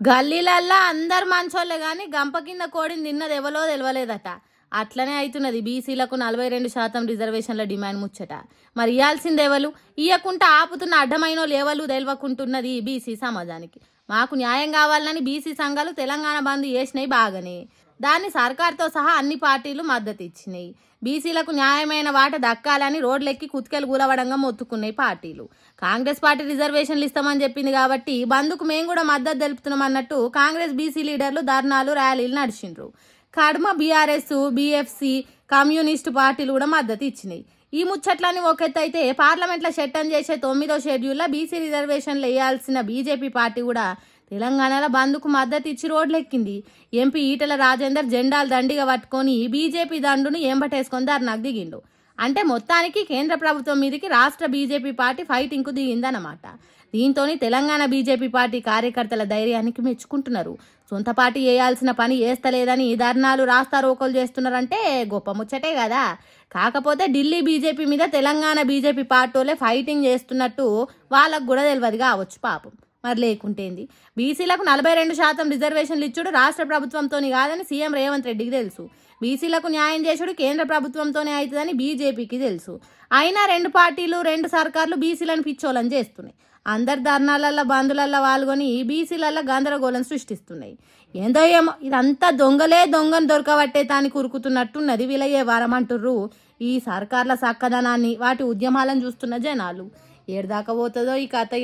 గల్లీలల్లా అందరు మంచోళ్ళే గాని గంప కింద కోడిని తిన్నది ఎవలో తెలవలేదట. అట్లనే అయితున్నది బీసీలకు 42% రిజర్వేషన్ల డిమాండ్ ముచ్చట. మరి ఇయ్యాల్సిందెవలు? ఇయ్యకుంటా ఆపుతున్న అడ్డమైనోళ్ళు ఎవలు తెలవకుంటున్నది బీసీ సమాజానికి. మాకు న్యాయం కావాలని బీసీ సంఘాలు తెలంగాణ బంద్ చేసినాయి బాగానే. దాన్ని సర్కార్తో సహా అన్ని పార్టీలు మద్దతు ఇచ్చినాయి. బీసీలకు న్యాయమైన వాట దక్కాలని రోడ్లెక్కి కుతికెలు కూలవడంగా మొత్తుకున్నాయి పార్టీలు. కాంగ్రెస్ పార్టీ రిజర్వేషన్లు ఇస్తామని చెప్పింది కాబట్టి బంద్కు మేము కూడా మద్దతు తెలుపుతున్నాం అన్నట్టు కాంగ్రెస్ బీసీ లీడర్లు ధర్నాలు ర్యాలీలు నడిచిండ్రు. కడమ బీఆర్ఎస్, బీఎఫ్సీ, కమ్యూనిస్టు పార్టీలు కూడా మద్దతు ఇచ్చినాయి. ఈ ముచ్చట్లని ఒకెత్తైతే పార్లమెంట్లో చట్టం చేసే 9వ షెడ్యూల్లో బీసీ రిజర్వేషన్లు వేయాల్సిన బీజేపీ పార్టీ కూడా తెలంగాణలో బంద్కు మద్దతు ఇచ్చి రోడ్లెక్కింది. ఎంపీ ఈటెల రాజేందర్ జెండాలు దండిగా పట్టుకొని బీజేపీ దండును ఎంబటేసుకొని ధర్నాకు దిగిండు. అంటే మొత్తానికి కేంద్ర ప్రభుత్వం మీదకి రాష్ట్ర బీజేపీ పార్టీ ఫైటింగ్కు దిగిందన్నమాట. దీంతో తెలంగాణ బీజేపీ పార్టీ కార్యకర్తల ధైర్యానికి మెచ్చుకుంటున్నారు. సొంత పార్టీ చేయాల్సిన పని చేస్తలేదని ధర్నాలు రాస్తారోకోలు చేస్తున్నారంటే గొప్ప ముచ్చటే కదా. కాకపోతే ఢిల్లీ బీజేపీ మీద తెలంగాణ బీజేపీ పార్టీలే ఫైటింగ్ చేస్తున్నట్టు వాళ్ళకు కూడా తెలియదు కావచ్చు పాపం. మరి లేకుంటేంది, బీసీలకు 42% రిజర్వేషన్లు ఇచ్చుడు రాష్ట్ర ప్రభుత్వంతోని కాదని సీఎం రేవంత్ రెడ్డికి తెలుసు. బీసీలకు న్యాయం చేసుడు కేంద్ర ప్రభుత్వంతోనే అవుతుందని బీజేపీకి తెలుసు. అయినా రెండు పార్టీలు, రెండు సర్కార్లు బీసీలను పిచ్చోలని చేస్తున్నాయి. అందరి ధర్నాలల్లో, బంధులల్లో పాల్గొని బీసీలల్లో గందరగోళం సృష్టిస్తున్నాయి. ఏందో ఏమో ఇదంతా దొంగను దొరకబట్టే తానికి ఉరుకుతున్నట్టున్నది వీళ్ళయ్యే వారం అంటుర్రు. ఈ సర్కార్ల చక్కదనాన్ని, వాటి ఉద్యమాలను చూస్తున్న జనాలు. ఏడదాకా పోతుందో ఈ కథ.